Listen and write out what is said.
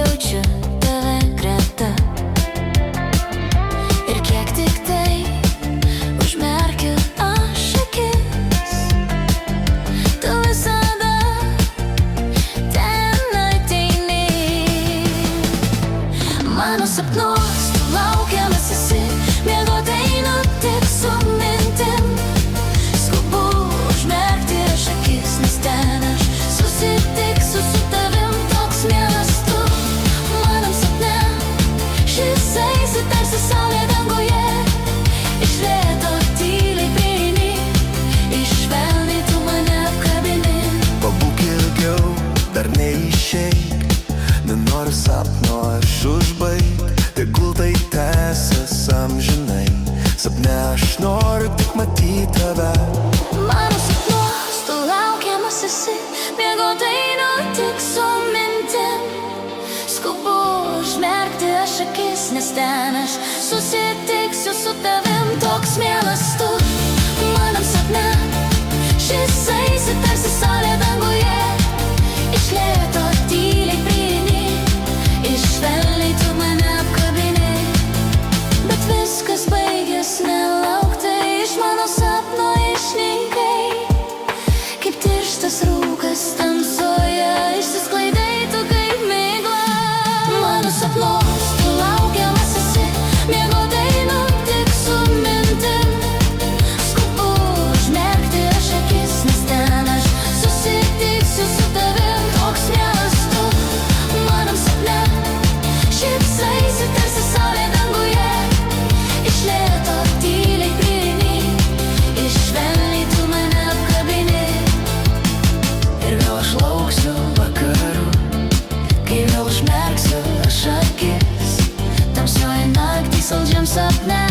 jaučiu tave greta. Ir kiek tik tai užmerkiu aš akis, tu visada ten ateini. Mano sapnuos tu laukiamas esi, miegot einu tik su mintim. Skubu užmerkti aš akis, nes ten aš susitiksiu su tavim, toks mielas tu. Manam sapne šis eisi tarsi saulė danguje, iš lėto tyliai prieini, iš švelniai tu mane apkabini. Pabūk ilgiau, dar neišeik, nenoriu sapno aš užbaigt, tegul tai tęsias amžinai. Sapne aš noriu tik matyt tave. Mano sapnuos tu laukiamas esi, miegot einu tik su mintim. Skubu užmerkti aš akis, nes ten aš susitiksiu su tavim, toks mielas tu. Manam sapne šis eisi tarsi saulė danguje, iš lėto tyliai prieini, iš švelniai tu mane apkabini. Bet viskas baigės nelauktai, iš mano sapno išnykai. Kaip tirštas rūkas tamsoje, išsisklaidai tu kaip migla. Mano sapnuos tu laukiamas esi, miegot einu tik su mintim. Skubu užmerkti aš akis, nes ten aš susitiksiu su tavim, toks mielas tu. Manam sapne šypsaisi tarsi saulė danguje, iš lėto tyliai prieini, iš švelniai tu mane apkabini. Ir vėl aš lauksiu vakarų, kai vėl užmerksiu aš akis, tamsioji naktį saldžiam sapne.